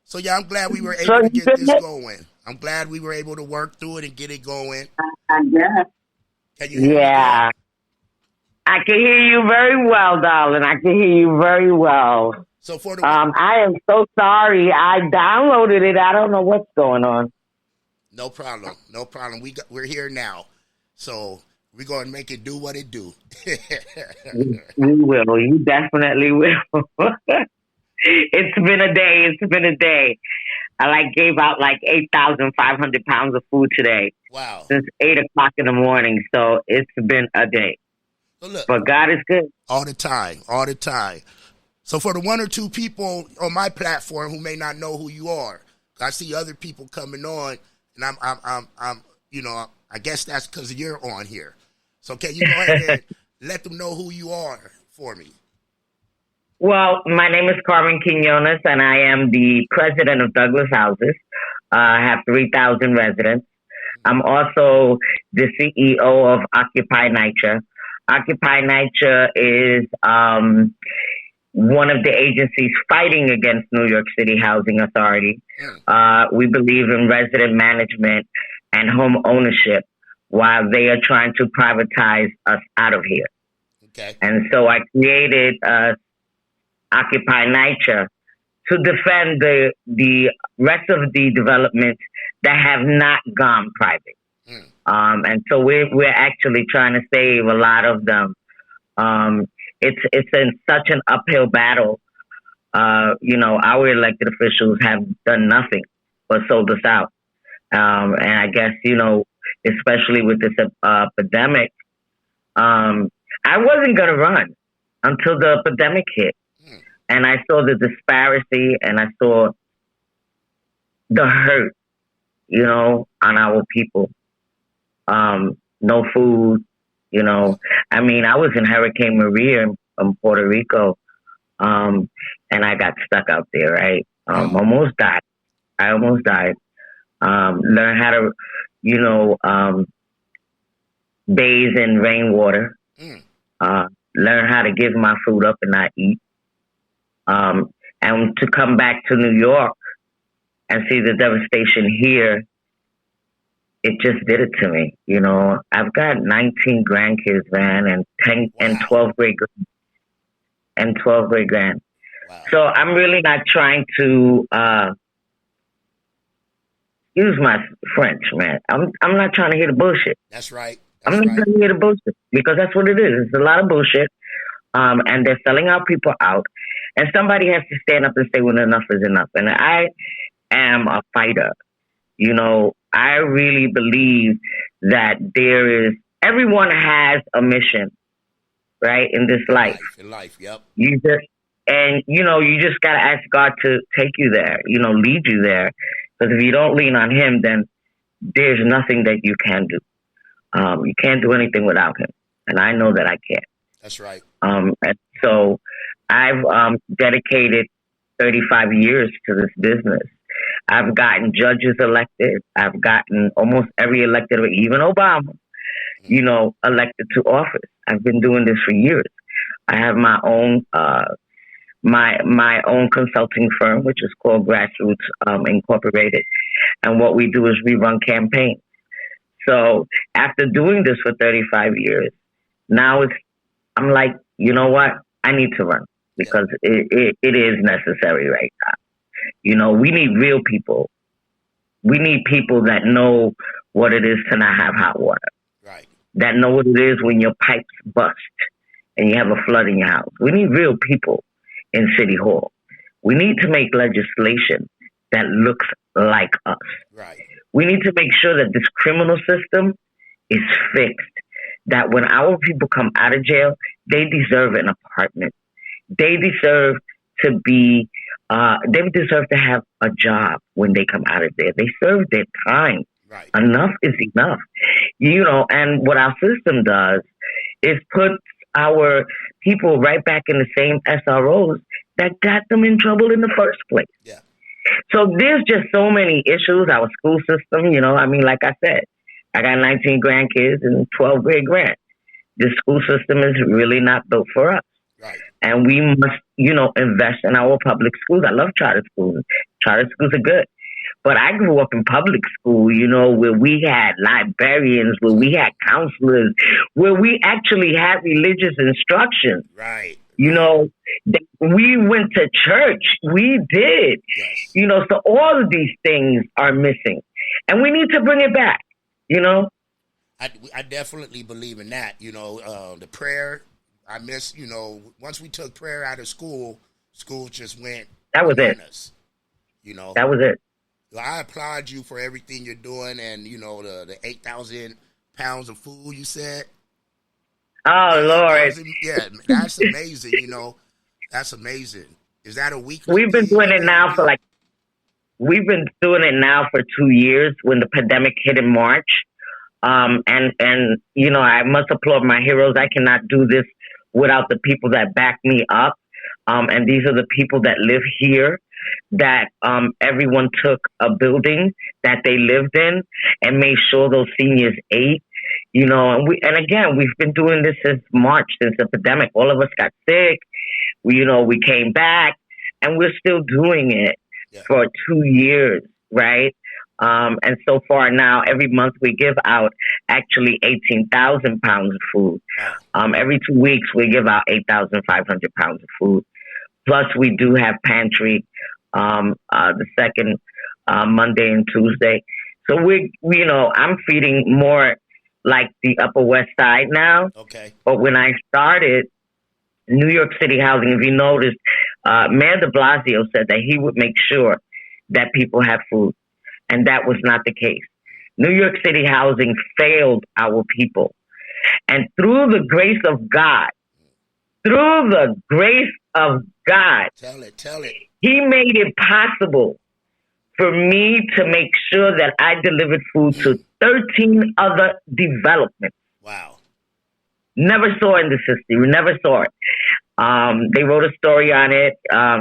So yeah, I'm glad we were able So to you get did this it? going. I'm glad we were able to work through it and get it going. Yeah. Can you hear me? Yeah. I can hear you very well, darling. I can hear you very well. So for the I am so sorry. I downloaded it. I don't know what's going on. no problem. We're here now, so we're gonna make it do what it do. We will. You definitely will. It's been a day. I gave out 8,500 pounds of food today. Wow. Since 8:00 in the morning. So it's been a day. So look, but God is good. All the time. So for the one or two people on my platform who may not know who you are, I see other people coming on, and I'm I guess that's because you're on here. So can you go ahead and let them know who you are for me? Well, my name is Carmen Quinones, and I am the president of Douglas Houses. I have 3,000 residents. I'm also the CEO of Occupy NYCHA. Occupy NYCHA is one of the agencies fighting against New York City Housing Authority. We believe in resident management and home ownership while they are trying to privatize us out of here. Okay. And so I created Occupy NYCHA to defend the rest of the developments that have not gone private. And so we're actually trying to save a lot of them. It's in such an uphill battle. Our elected officials have done nothing but sold us out. And I guess, especially with this epidemic, I wasn't going to run until the epidemic hit. And I saw the disparity and I saw the hurt, on our people. No food, I was in Hurricane Maria in Puerto Rico, and I got stuck out there, right? Almost died. I almost died. Learn how to, bathe in rainwater. Learn how to give my food up and not eat. And to come back to New York and see the devastation here, it just did it to me. I've got 19 grandkids, man, and 10 and 12 great grand. Wow. So I'm really not trying to use my French, man. I'm not trying to hear the bullshit. That's right. I'm not trying to hear the bullshit because that's what it is. It's a lot of bullshit. And they're selling our people out. And somebody has to stand up and say when enough is enough. And I am a fighter. I really believe that everyone has a mission, right, in this life. In life, yep. You just got to ask God to take you there, lead you there. Because if you don't lean on Him, then there's nothing that you can do. You can't do anything without Him. And I know that I can't. That's right. And so I've dedicated 35 years to this business. I've gotten judges elected. I've gotten almost every elected, even Obama, elected to office. I've been doing this for years. I have my own my own consulting firm, which is called Grassroots Incorporated. And what we do is we run campaigns. So after doing this for 35 years, now I'm like, you know what? I need to run because it is necessary right now. We need real people. We need people that know what it is to not have hot water. Right. That know what it is when your pipes bust and you have a flood in your house. We need real people in City Hall. We need to make legislation that looks like us. Right. We need to make sure that this criminal system is fixed. That when our people come out of jail, they deserve an apartment. They deserve to be, they deserve to have a job when they come out of there. They serve their time. Right. Enough is enough. And what our system does is put our people right back in the same SROs that got them in trouble in the first place. Yeah. So there's just so many issues. Our school system, like I said, I got 19 grandkids and 12 great grand. The school system is really not built for us. Right. And we must, invest in our public schools. I love charter schools. Charter schools are good. But I grew up in public school, you know, where we had librarians, where we had counselors, where we actually had religious instruction. Right. You know, we went to church. We did. Yes. You know, so all of these things are missing. And we need to bring it back, you know? I definitely believe in that. You know, the prayer, I miss, you know, once we took prayer out of school just went. That was it. Us, you know? That was it. I applaud you for everything you're doing, and you know the 8,000 pounds of food you said. Oh Lord! Yeah, that's amazing. You know, that's amazing. Is that a weekly? We've been doing it now for 2 years. When the pandemic hit in March, and you know, I must applaud my heroes. I cannot do this without the people that back me up. And these are the people that live here, that everyone took a building that they lived in and made sure those seniors ate, you know, and again, we've been doing this since March, since the pandemic. All of us got sick. We came back, and we're still doing it for 2 years, right? And so far now, every month we give out actually 18,000 pounds of food. Every 2 weeks we give out 8,500 pounds of food. Plus we do have pantry the second Monday and Tuesday. So you know, I'm feeding more like the Upper West Side now. Okay. But when I started New York City Housing, if you noticed, Mayor de Blasio said that he would make sure that people have food. And that was not the case. New York City Housing failed our people. And through the grace of God, tell it. He made it possible for me to make sure that I delivered food to 13 other developments. Wow. Never saw in this history. We never saw it. They wrote a story on it.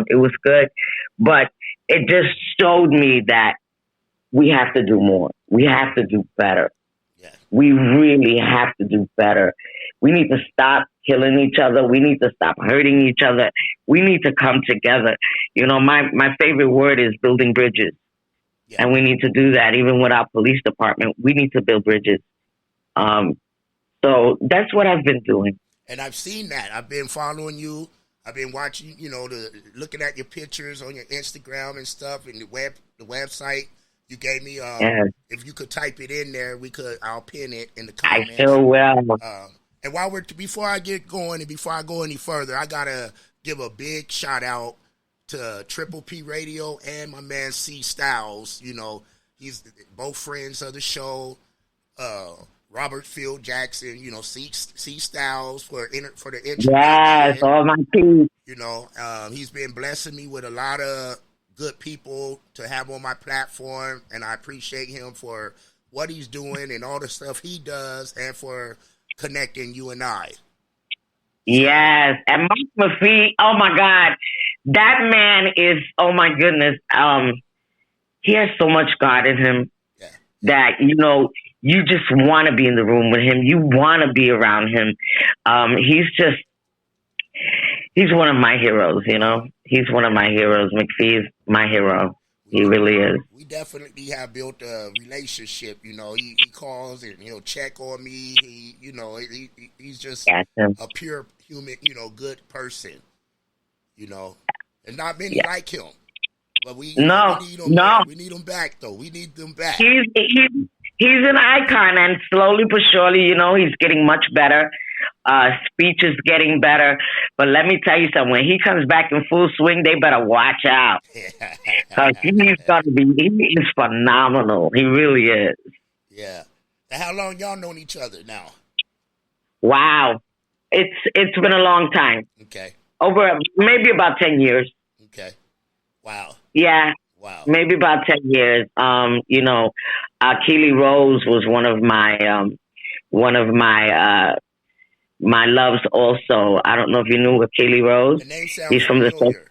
It was good. But it just showed me that we have to do more. We have to do better. Yeah. We really have to do better. We need to stop killing each other. We need to stop hurting each other. We need to come together. You know, my favorite word is building bridges. Yeah. And we need to do that even with our police department. We need to build bridges. So that's what I've been doing. And I've seen that. I've been following you. I've been watching, you know, looking at your pictures on your Instagram and stuff, and the website. You gave me, if you could type it in there, I'll pin it in the comments. I sure will. And before I get going and before I go any further, I got to give a big shout out to Triple P Radio and my man C Styles. You know, he's both friends of the show. Robert Field Jackson, you know, C Styles for the intro. Yes, all my team. You know, he's been blessing me with a lot of good people to have on my platform, and I appreciate him for what he's doing and all the stuff he does, and for connecting you and I. Yes, and Mark McPhee, oh my God, that man is, oh my goodness, he has so much God in him that, you know, you just want to be in the room with him. You want to be around him. He's one of my heroes, you know. He's one of my heroes. McPhee is my hero. He really is. We definitely have built a relationship, you know. He calls and he'll check on me. He's just a pure human, you know, good person, you know. And not many like him. But we need him. We need him back, though. We need them back. He's an icon, and slowly but surely, you know, he's getting much better. Speech is getting better. But let me tell you something. When he comes back in full swing, they better watch out. Because he is phenomenal. He really is. Yeah. And how long y'all known each other now? Wow. It's been a long time. Okay. Over maybe about 10 years. Okay. Wow. Yeah. Wow. Maybe about 10 years. You know, Keely Rose was one of my loves also. I don't know if you knew of Keely Rose. The name sounds he's from familiar.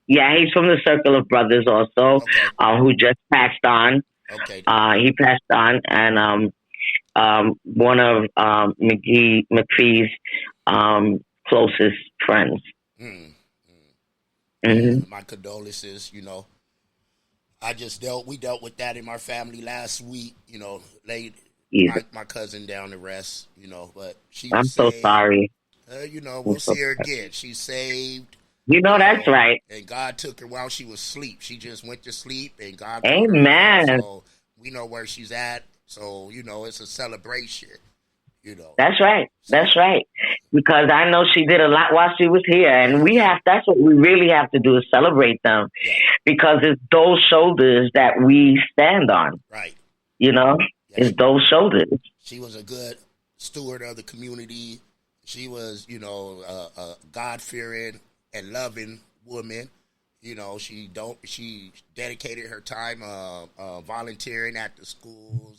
He's from the Circle of Brothers also, who just passed on. Okay. He passed on, and one of McPhee's closest friends. Mm-hmm. My condolences, you know. we dealt with that in my family last week. Laid my cousin down to rest. But she was I'm so saved. sorry. We'll see her again. She's saved. That's right. And God took her while she was asleep. She just went to sleep, and God. Amen. So we know where she's at. So it's a celebration. That's right. That's right. Because I know she did a lot while she was here, and that's what we really have to do, is celebrate them, because it's those shoulders that we stand on. Right. It's those shoulders. She was a good steward of the community. She was, a God-fearing and loving woman. She dedicated her time volunteering at the schools.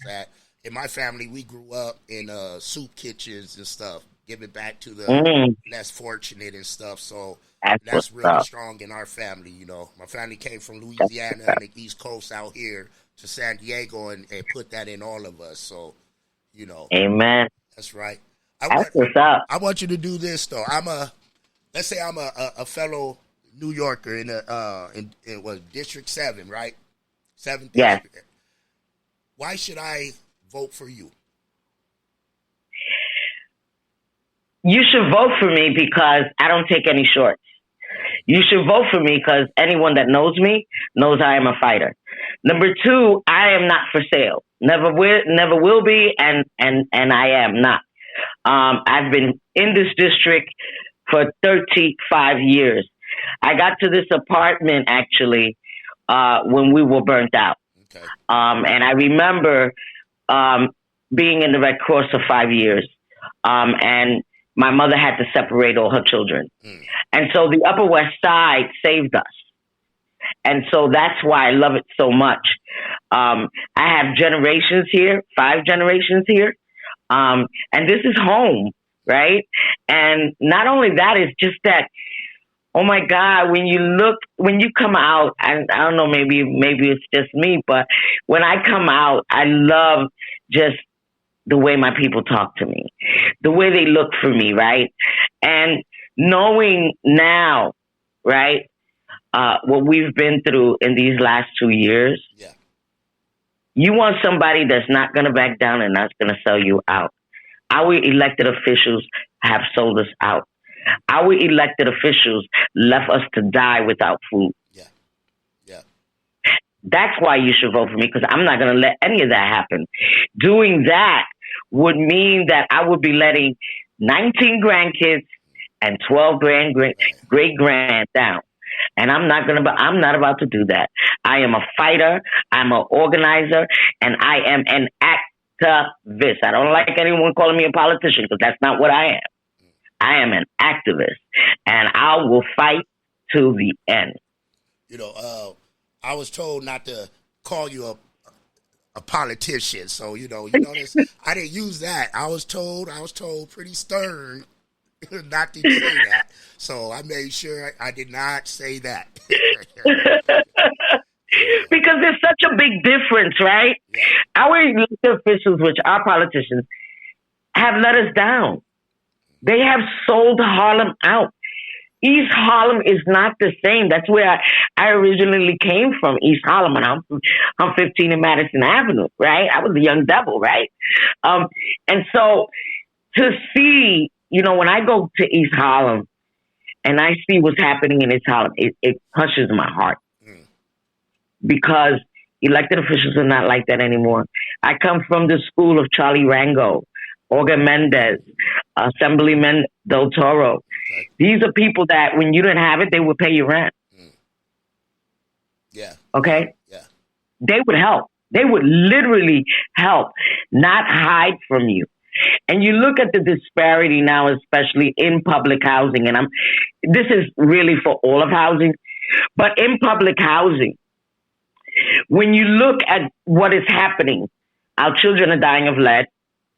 In my family, we grew up in soup kitchens and stuff, giving back to the less fortunate and stuff. So that's really strong in our family. My family came from Louisiana and the East Coast out here to San Diego and put that in all of us. So, Amen. That's right. I want you to do this though. Let's say I'm a fellow New Yorker in District 7, right? 7th Yes. District. Why should I vote for you? You should vote for me because I don't take any shorts. You should vote for me because anyone that knows me knows I am a fighter. Number 2, I am not for sale. Never will be, and I am not. I've been in this district for 35 years. I got to this apartment actually when we were burnt out. Okay. And I remember being in the Red Cross for 5 years. And my mother had to separate all her children. And so the Upper West Side saved us. And so that's why I love it so much. I have generations here, 5 generations here. And this is home, right? And not only that, it's just that, oh my God, when you come out, and I don't know, maybe it's just me, but when I come out, I love just the way my people talk to me, the way they look for me, right? And knowing now, right, what we've been through in these last 2 years, you want somebody that's not going to back down and not going to sell you out. Our elected officials have sold us out. Our elected officials left us to die without food. Yeah. That's why you should vote for me, because I'm not going to let any of that happen. Doing that would mean that I would be letting 19 grandkids and 12 great-grand down. And I'm not about to do that. I am a fighter. I'm an organizer, and I am an activist. I don't like anyone calling me a politician, because that's not what I am. I am an activist, and I will fight to the end. I was told not to call you a politician, so this. I didn't use that. I was told pretty stern not to say that, so I made sure I did not say that. Because there's such a big difference, right? Yeah. Our elected officials, which are politicians, have let us down. They have sold Harlem out. East Harlem is not the same. That's where I originally came from, East Harlem, and I'm 15 in Madison Avenue, right? I was a young devil, right? And so to see, when I go to East Harlem and I see what's happening in East Harlem, it touches my heart. Because elected officials are not like that anymore. I come from the school of Charlie Rango, Olga Mendez, Assemblyman Del Toro. Okay. These are people that when you didn't have it, they would pay you rent. Yeah. Okay? Yeah. They would help. They would literally help, not hide from you. And you look at the disparity now, especially in public housing, and this is really for all of housing, but in public housing, when you look at what is happening, our children are dying of lead.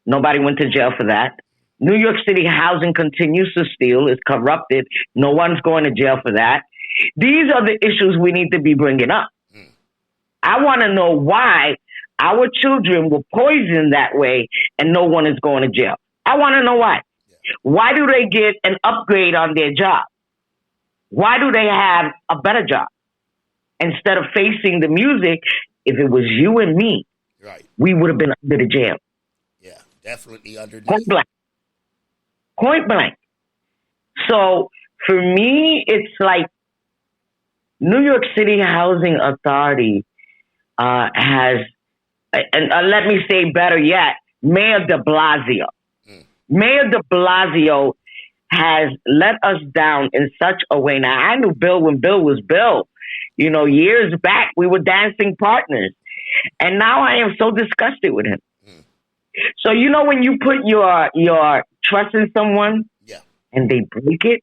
Nobody went to jail for that. New York City housing continues to steal. It's corrupted. No one's going to jail for that. These are the issues we need to be bringing up. I want to know why our children were poisoned that way and no one is going to jail. I want to know why. Why do they get an upgrade on their job? Why do they have a better job? instead of facing the music, if it was you and me, right, we would have been under the jail. Yeah, definitely underneath. Point blank. Point blank. So for me, it's like New York City Housing Authority has, and let me say better yet, Mayor de Blasio. Mayor de Blasio has let us down in such a way. Now, I knew Bill when Bill was Bill. You know, years back, we were dancing partners. And now I am so disgusted with him. So, you know, when you put your trust in someone and they break it,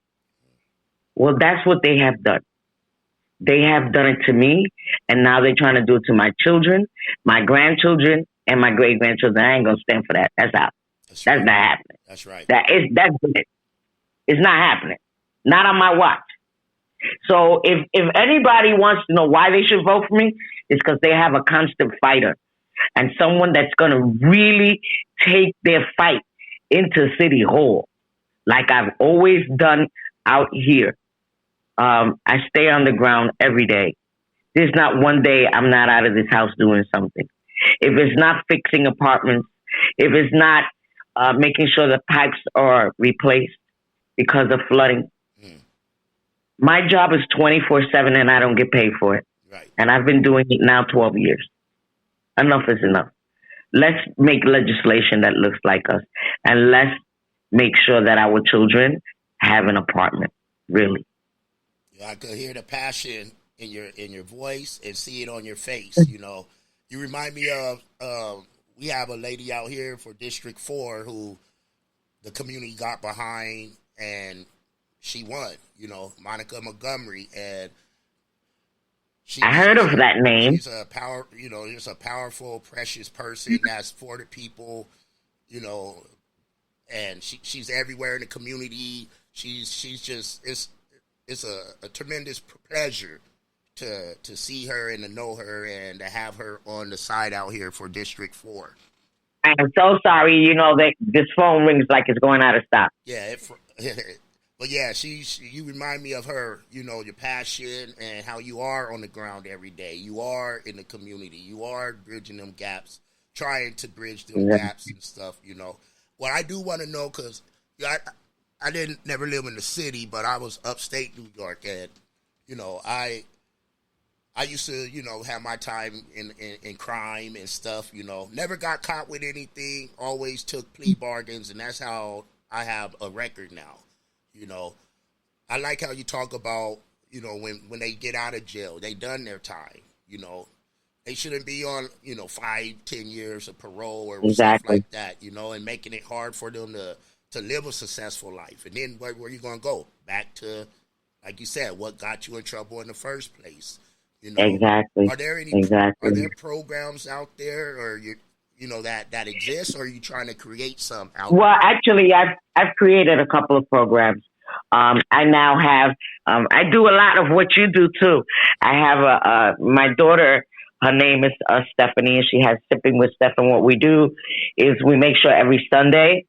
well, that's what they have done. They have done it to me, and now they're trying to do it to my children, my grandchildren, and my great-grandchildren. I ain't going to stand for that. That's out. That's not happening. That's right. That's it. It's not happening. Not on my watch. So if anybody wants to know why they should vote for me, it's because they have a constant fighter and someone that's going to really take their fight into City Hall, like I've always done out here. I stay on the ground every day. There's not one day I'm not out of this house doing something. If it's not fixing apartments, if it's not making sure the pipes are replaced because of flooding, my job is 24/7 and I don't get paid for it. Right. And I've been doing it now 12 years. Enough is enough. Let's make legislation that looks like us. And let's make sure that our children have an apartment. Really. Yeah, I could hear the passion in your voice and see it on your face. You know, you remind me of we have a lady out here for District 4 who the community got behind and she won, you know, Monica Montgomery, and I heard of that name. She's a just a powerful, precious person that's for the people, you know, and she's everywhere in the community. She's just it's a tremendous pleasure to see her and to know her and to have her on the side out here for District 4. I'm so sorry, you know, that this phone rings like it's going out of stop. Yeah, but yeah, you remind me of her, you know, your passion and how you are on the ground every day. You are in the community. You are bridging them gaps, trying to bridge them gaps and stuff, you know. What I do want to know, because I didn't never live in the city, but I was upstate New York, and, you know, I used to, you know, have my time in crime and stuff, you know. Never got caught with anything, always took plea bargains, and that's how I have a record now. You know, I like how you talk about, you know, when they get out of jail, they done their time. You know, they shouldn't be on, you know, 5-10 years of parole or stuff like that, you know, and making it hard for them to live a successful life. And then where are you going to go? Back to, like you said, what got you in trouble in the first place? You know, exactly. Are there programs out there, or you know that exists, or are you trying to create some out there? Well, actually, I've created a couple of programs. I now have I do a lot of what you do too. I have my daughter. Her name is Stephanie, and she has Sipping with Steph. And what we do is we make sure every Sunday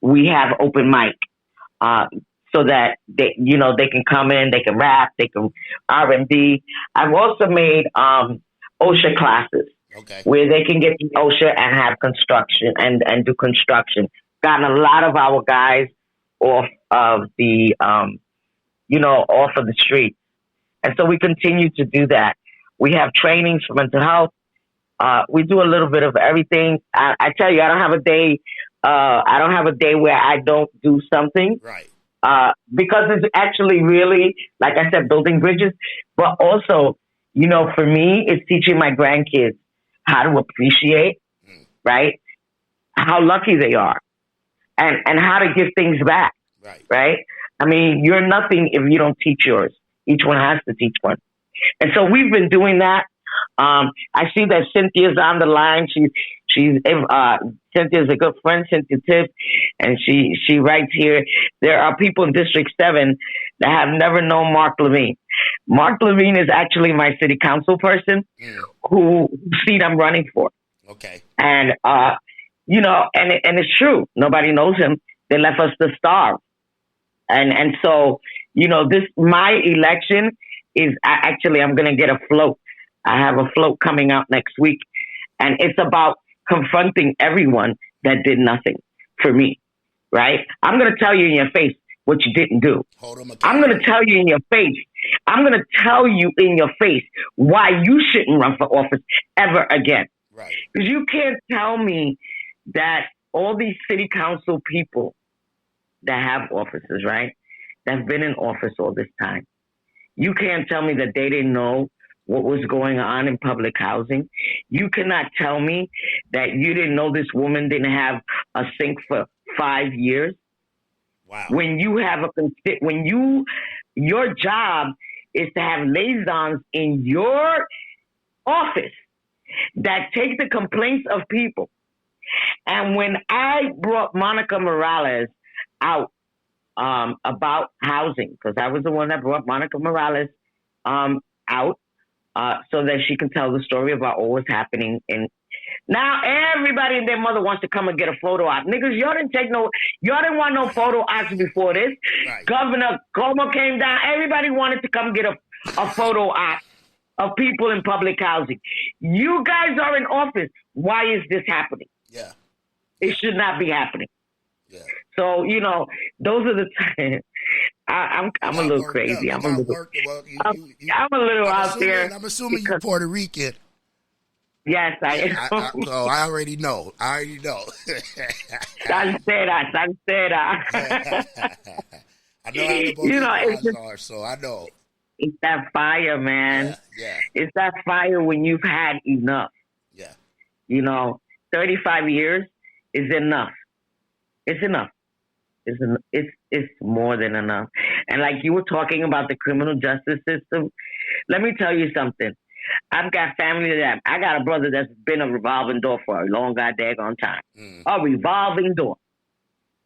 we have open mic. So that they can come in, they can rap, they can R&B. I've also made OSHA classes, where they can get the OSHA and have construction and do construction. Gotten a lot of our guys off of the off of the street, and so we continue to do that. We have trainings for mental health. We do a little bit of everything. I tell you, I don't have a day. I don't have a day where I don't do something. Right. Because it's actually really, like I said, building bridges, but also, you know, for me, it's teaching my grandkids how to appreciate, right? How lucky they are and how to give things back, right? I mean, you're nothing if you don't teach yours. Each one has to teach one. And so we've been doing that. I see that Cynthia's on the line. Cynthia's a good friend, Cynthia Tipp, and she writes here, there are people in District 7 that have never known Mark Levine. Mark Levine is actually my city council person who seat I'm running for. Okay. And, you know, and it's true. Nobody knows him. They left us to starve. And so, you know, my election I'm going to get a float. I have a float coming out next week, and it's about confronting everyone that did nothing for me, right? I'm going to tell you in your face what you didn't do. I'm going to tell you in your face. I'm going to tell you in your face why you shouldn't run for office ever again. Right. Because you can't tell me that all these city council people that have offices, right, that's been in office all this time, you can't tell me that they didn't know what was going on in public housing. You cannot tell me that you didn't know this woman didn't have a sink for 5 years. Wow. When you have your job is to have liaisons in your office that take the complaints of people. And when I brought Monica Morales out about housing, because I was the one that brought Monica Morales out so that she can tell the story about what was happening. And now everybody and their mother wants to come and get a photo op. Niggas, y'all didn't want no photo ops before this. Right. Governor Cuomo came down. Everybody wanted to come get a photo op of people in public housing. You guys are in office. Why is this happening? Yeah. It should not be happening. Yeah. So, those are the times. I'm a little crazy. I'm a little out there. I'm assuming you're Puerto Rican. Yes, I am. I already know. Salsera. I know how the Boricuas are, so I know. It's that fire, man. Yeah. It's that fire when you've had enough. Yeah. 35 years is enough. It's enough. It's more than enough. And like you were talking about the criminal justice system, let me tell you something. I've got I got a brother that's been a revolving door for a long goddamn time. A revolving door.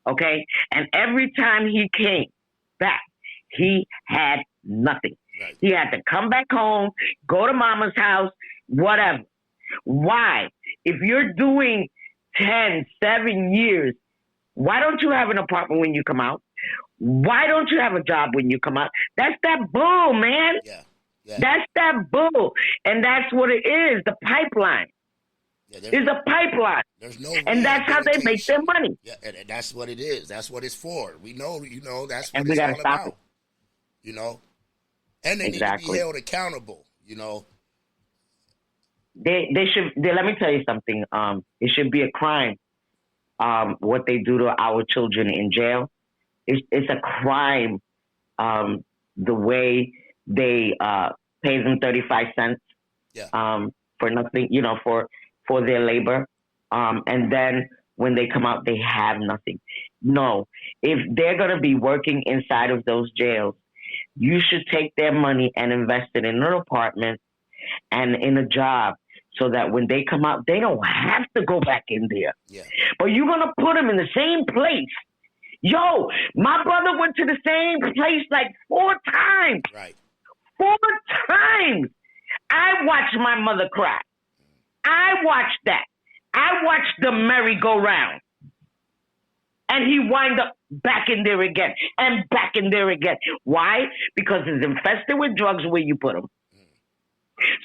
Okay? And every time he came back, he had nothing. Right. He had to come back home, go to mama's house, whatever. Why? If you're doing 10, 7 years, why don't you have an apartment when you come out? Why don't you have a job when you come out? That's that bull, man. Yeah. That's that bull. And that's what it is, the pipeline. It's a pipeline. There's no and that's how they make their money. Yeah, and that's what it is. That's what it's for. We know, that's what and we it's gotta all stop about. And they need to be held accountable, They should. Let me tell you something. It should be a crime. What they do to our children in jail, it's a crime. The way they pay them 35 cents for nothing, for their labor, and then when they come out, they have nothing. No, if they're gonna be working inside of those jails, you should take their money and invest it in an apartment and in a job. So that when they come out, they don't have to go back in there. Yeah. But you're going to put them in the same place. Yo, my brother went to the same place like 4 times. Right. 4 times. I watched my mother cry. I watched that. I watched the merry-go-round. And he wind up back in there again and back in there again. Why? Because it's infested with drugs where you put them.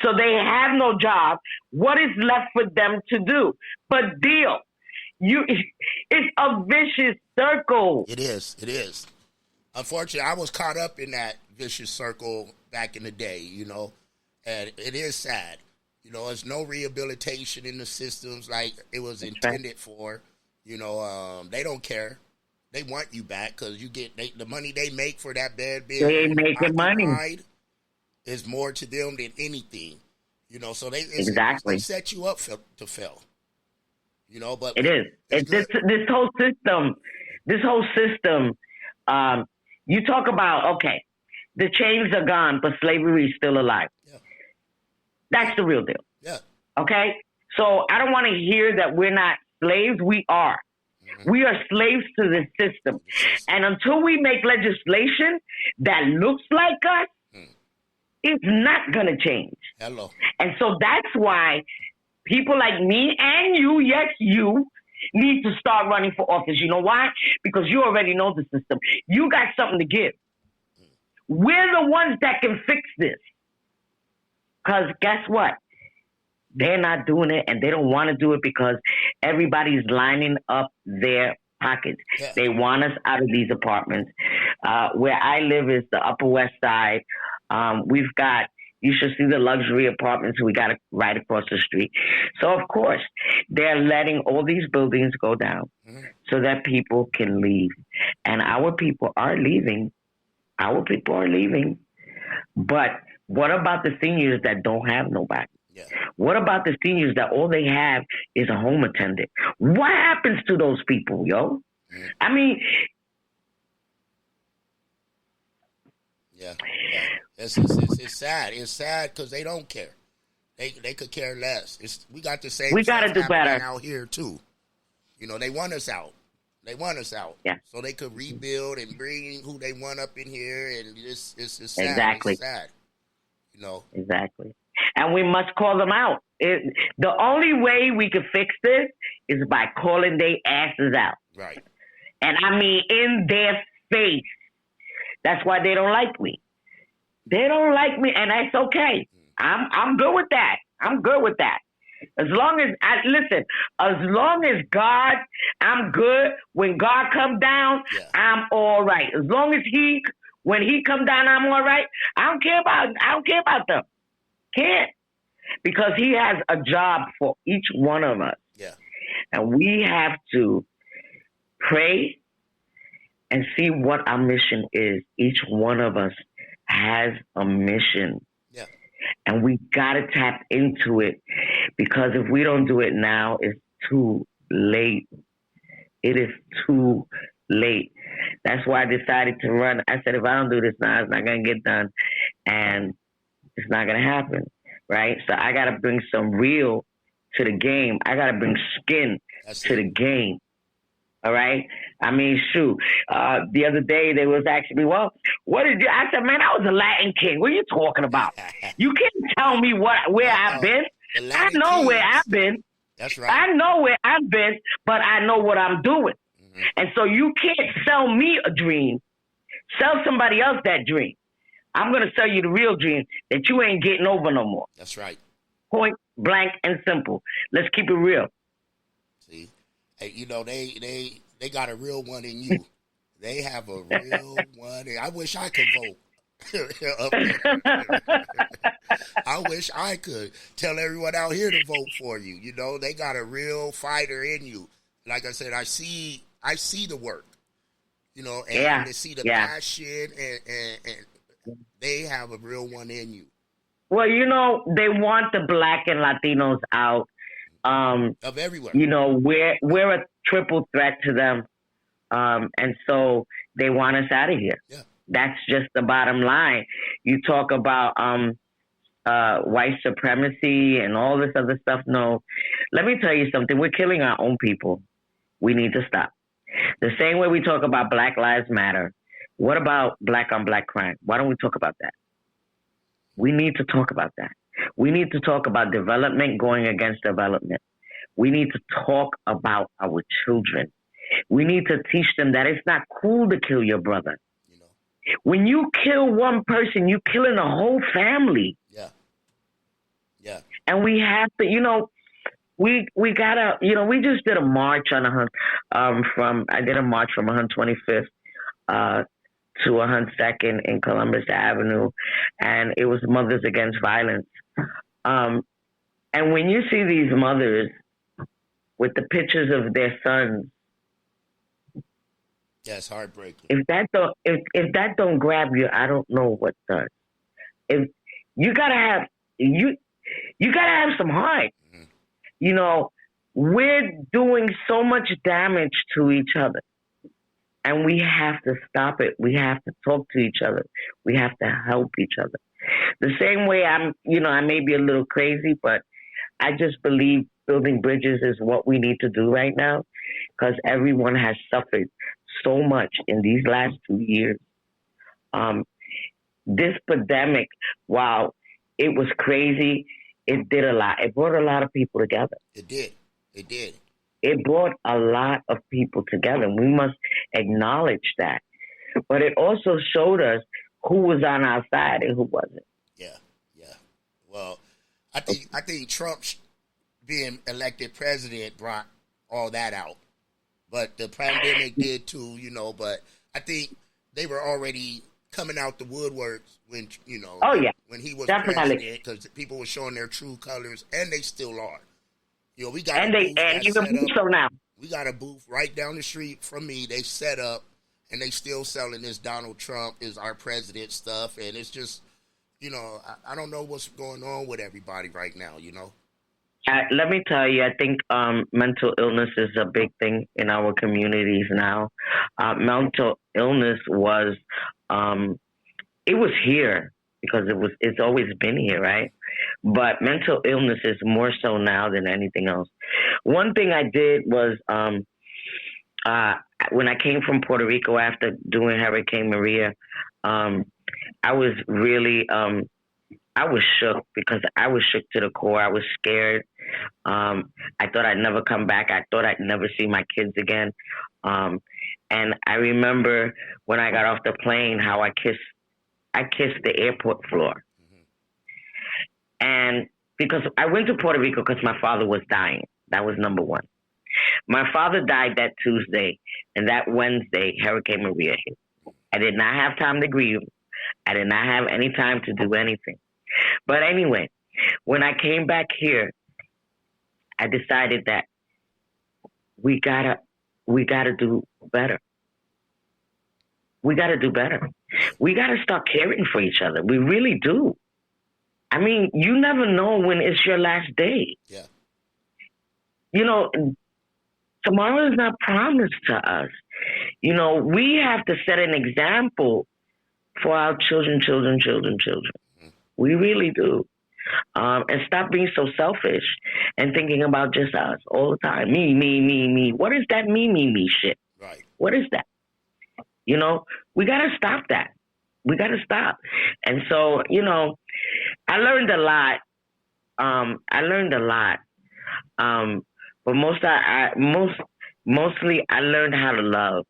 So they have no job. What is left for them to do? But deal. It's a vicious circle. It is. Unfortunately, I was caught up in that vicious circle back in the day, and it is sad. There's no rehabilitation in the systems like it was intended for. They don't care. They want you back because you get the money they make for that bed being they ain't making money. Is more to them than anything, So they set you up to fail, But it is. It's this whole system. This whole system. You talk about the chains are gone, but slavery is still alive. Yeah. That's the real deal. Yeah. Okay. So I don't want to hear that we're not slaves. We are. Mm-hmm. We are slaves to this system, and until we make legislation that looks like us. It's not going to change. Hello. And so that's why people like me and you, yes, you, need to start running for office. You know why? Because you already know the system. You got something to give. we're the ones that can fix this. Because guess what? They're not doing it, and they don't want to do it because everybody's lining up their pockets. Yeah. They want us out of these apartments. Where I live is the Upper West Side. We've got, you should see the luxury apartments we got right across the street. So, of course, they're letting all these buildings go down so that people can leave. And our people are leaving. Our people are leaving. But what about the seniors that don't have nobody? Yeah. What about the seniors that all they have is a home attendant? What happens to those people, yo? I mean... Yeah. It's sad. It's sad because they don't care. They could care less. We got the same. We got to do better out here too. You know, they want us out. Yeah. So they could rebuild and bring who they want up in here, and it's sad. Exactly. It's sad. You know. Exactly. And we must call them out. The only way we can fix this is by calling their asses out. Right. And I mean in their face. That's why they don't like me. They don't like me, and that's okay. I'm good with that. I'm good with that. As long as God, I'm good. When God come down, I'm all right. As long as when he come down, I'm all right. I don't care about them. Can't. Because he has a job for each one of us. Yeah. And we have to pray and see what our mission is. Each one of us has a mission. Yeah. And we got to tap into it, because if we don't do it now, it's too late. It is too late. That's why I decided to run. I said, if I don't do this now, it's not going to get done. And it's not going to happen, right? So I got to bring some real to the game. I got to bring skin to the game. All right? I mean, shoot. The other day, they was asking me, well, what did you... I said, man, I was a Latin king. What are you talking about? You can't tell me where I've been. I know where I've been. That's right. I know where I've been, but I know what I'm doing. Mm-hmm. And so you can't sell me a dream. Sell somebody else that dream. I'm going to sell you the real dream that you ain't getting over no more. That's right. Point blank and simple. Let's keep it real. See? Hey, you know, they got a real one in you. They have a real one. I wish I could vote. I wish I could tell everyone out here to vote for you. You know, they got a real fighter in you. Like I said, I see the work. You know, and they see the passion, and they have a real one in you. Well, you know, they want the Black and Latinos out. Of everywhere. You know, we're a triple threat to them. And so they want us out of here. Yeah. That's just the bottom line. You talk about white supremacy and all this other stuff. No. Let me tell you something. We're killing our own people. We need to stop. The same way we talk about Black Lives Matter. What about black on black crime? Why don't we talk about that? We need to talk about that. We need to talk about development going against development. We need to talk about our children. We need to teach them that it's not cool to kill your brother. You know. When you kill one person, you're killing a whole family. Yeah. Yeah. And we have to, you know, we gotta, you know, we just did a march on I did a march from 125th to 102nd in Columbus Avenue, and it was Mothers Against Violence. And when you see these mothers with the pictures of their sons, yeah, it's heartbreaking. If that don't grab you, I don't know what does. If you gotta have some heart. Mm-hmm. You know, we're doing so much damage to each other, and we have to stop it. We have to talk to each other. We have to help each other. The same way I may be a little crazy, but I just believe building bridges is what we need to do right now, because everyone has suffered so much in these last 2 years. This pandemic, while it was crazy, it did a lot. It brought a lot of people together. It did. It brought a lot of people together. We must acknowledge that. But it also showed us who was on our side and who wasn't. Yeah. Well, I think Trump being elected president brought all that out, but the pandemic did too, But I think they were already coming out the woodworks when when he was president, because people were showing their true colors, and they still are. We got and even more so now. We got a booth right down the street from me. They set up, and they still selling this Donald Trump is our president stuff, and it's just, I don't know what's going on with everybody right now. Let me tell you, I think mental illness is a big thing in our communities now. Mental illness was, it was here because it's always been here, right? But mental illness is more so now than anything else. One thing I did was when I came from Puerto Rico after doing Hurricane Maria, I was really I was shook because I was shook to the core. I was scared. I thought I'd never come back. I thought I'd never see my kids again. And I remember when I got off the plane, how I kissed the airport floor. Mm-hmm. And because I went to Puerto Rico because my father was dying. That was number one. My father died that Tuesday, and that Wednesday, Hurricane Maria hit. I did not have time to grieve. I did not have any time to do anything. But anyway, when I came back here, I decided that we gotta do better. We gotta do better. We gotta start caring for each other. We really do. I mean, you never know when it's your last day. Yeah. Tomorrow is not promised to us. We have to set an example for our children. Mm-hmm. We really do. And stop being so selfish and thinking about just us all the time. Me. What is that me shit? Right. What is that? We got to stop that. We got to stop. And so, I learned a lot. But mostly I learned how to love.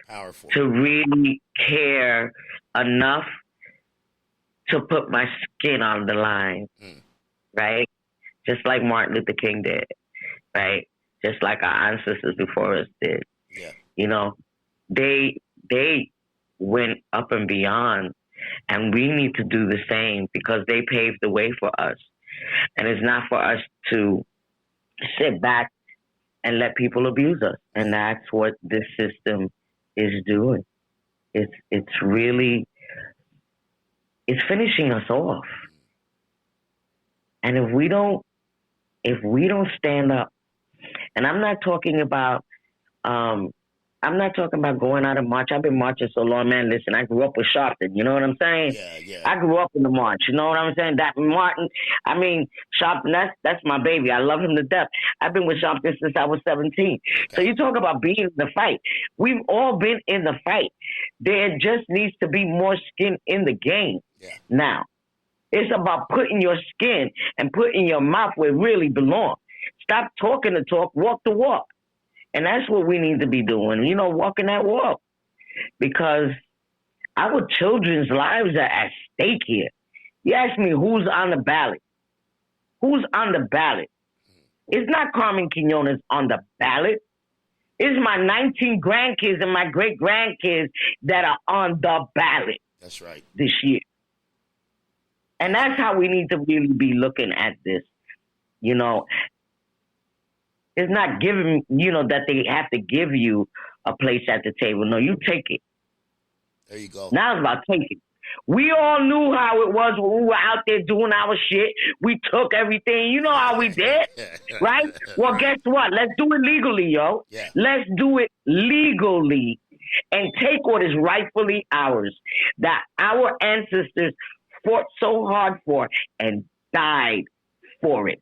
Powerful. To really care enough to put my skin on the line, right? Just like Martin Luther King did, right? Just like our ancestors before us did. Yeah. They went up and beyond, and we need to do the same because they paved the way for us. And it's not for us to sit back and let people abuse us. And that's what this system is doing. It's really, it's finishing us off. And if we don't stand up, and I'm not talking about going out and march. I've been marching so long, man. Listen, I grew up with Sharpton. You know what I'm saying? Yeah. I grew up in the march. You know what I'm saying? Sharpton, that's my baby. I love him to death. I've been with Sharpton since I was 17. Okay. So you talk about being in the fight. We've all been in the fight. There just needs to be more skin in the game. Yeah. Now, it's about putting your skin and putting your mouth where it really belongs. Stop talking the talk, walk the walk. And that's what we need to be doing, walking that walk. Because our children's lives are at stake here. You ask me who's on the ballot. Who's on the ballot? It's not Carmen Quinones on the ballot. It's my 19 grandkids and my great-grandkids that are on the ballot. That's right. This year. And that's how we need to really be looking at this, It's not giving, that they have to give you a place at the table. No, you take it. There you go. Now it's about taking. We all knew how it was when we were out there doing our shit. We took everything. You know how we did, right? Well, guess what? Let's do it legally, yo. Yeah. Let's do it legally and take what is rightfully ours, that our ancestors fought so hard for and died for it.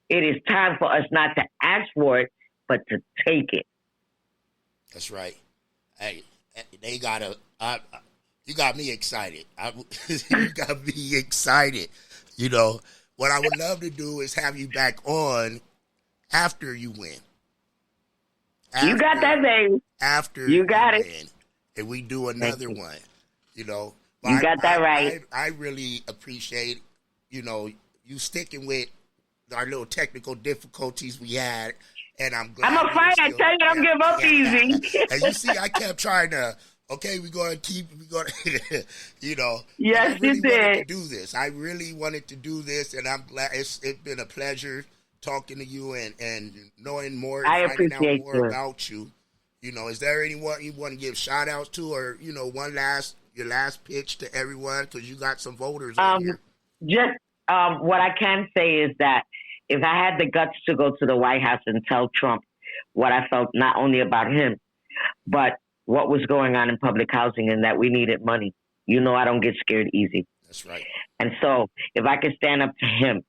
It is time for us not to ask for it, but to take it. That's right. Hey, they gotta. You got me excited. You got me excited. What I would love to do is have you back on after you win. You got that, baby. After you got it. Win. and we do another one. You know, but you got that right. I really appreciate, you know, you sticking with our little technical difficulties we had, and I'm glad. I'm a fight. I tell you, don't give up easy. And you see, I kept trying to. Okay, we're going to, you know. Yes, I really you did. wanted to do this. I really wanted to do this, and I'm glad. It's been a pleasure talking to you and knowing more, finding out more about you. You know, is there anyone you want to give shout outs to, or, you know, your last pitch to everyone, because you got some voters on here? Just what I can say is that if I had the guts to go to the White House and tell Trump what I felt, not only about him, but what was going on in public housing and that we needed money. You know, I don't get scared easy. That's right. And so if I can stand up to him,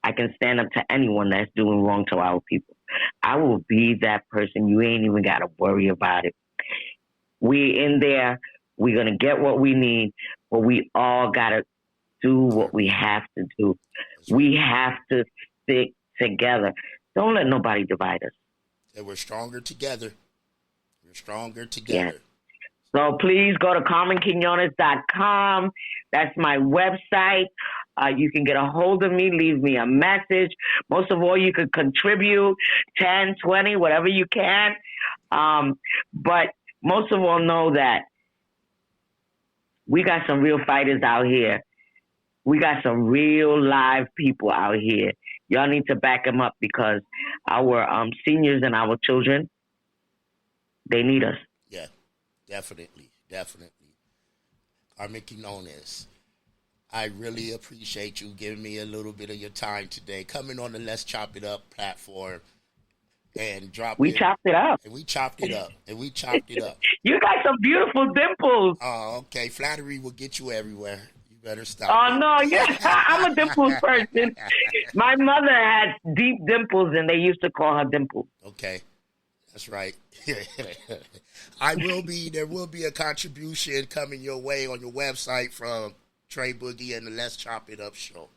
I can stand up to anyone that's doing wrong to our people. I will be that person. You ain't even got to worry about it. We in there. We're going to get what we need, but we all got to do what we have to do. We have to stick together. Don't let nobody divide us. And we're stronger together. We're stronger together. Yes. So please go to CarmenQuinones.com. That's my website. You can get a hold of me, leave me a message. Most of all, you could contribute 10, 20, whatever you can. But most of all, know that we got some real fighters out here. We got some real live people out here. Y'all need to back them up, because our seniors and our children, they need us. Yeah, definitely. Carmen Quinones, I really appreciate you giving me a little bit of your time today, coming on the Let's Chop It Up platform and We chopped it up. And we chopped it up. You got some beautiful dimples. Oh, okay. Flattery will get you everywhere. You better stop. Oh, no. Yeah, I'm a dimples person. My mother had deep dimples, and they used to call her Dimples. Okay. That's right. There will be a contribution coming your way on your website from Trey Boogie and the Let's Chop It Up show.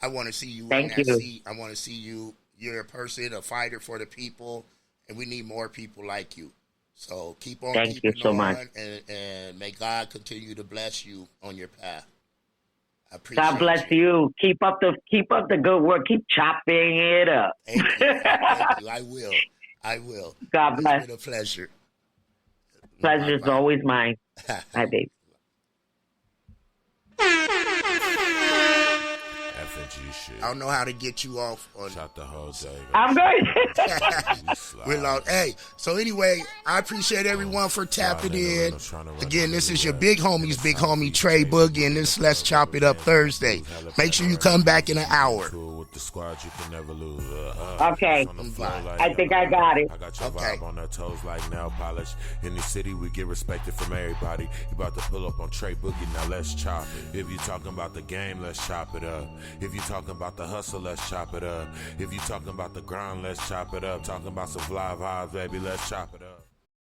I want to see you in that seat. I want to see you. You're a person, a fighter for the people, and we need more people like you. So keep on Thank you so much. And may God continue to bless you on your path. I appreciate God bless you. Keep up the good work. Keep chopping it up. Thank you. Thank you. I will. God bless. It's been a pleasure. Pleasure is always mine. Bye, baby. Shit. I don't know how to get you off. Shot the whole day. I'm good. We're loud. Hey, so anyway, I appreciate everyone for tapping in. Again, this is your big homie Trey Boogie, and this Let's Chop It Up Thursday. Make sure you come back in an hour. The squad you can never lose. Okay. I think I got it. I got your vibe on her toes like nail polish. In the city, we get respected from everybody. You about to pull up on Trey Boogie, now let's chop it. If you talking about the game, let's chop it up. If you talking about the hustle, let's chop it up. If you talking about the grind, let's chop it up. Talking about some Flava, baby, let's chop it up.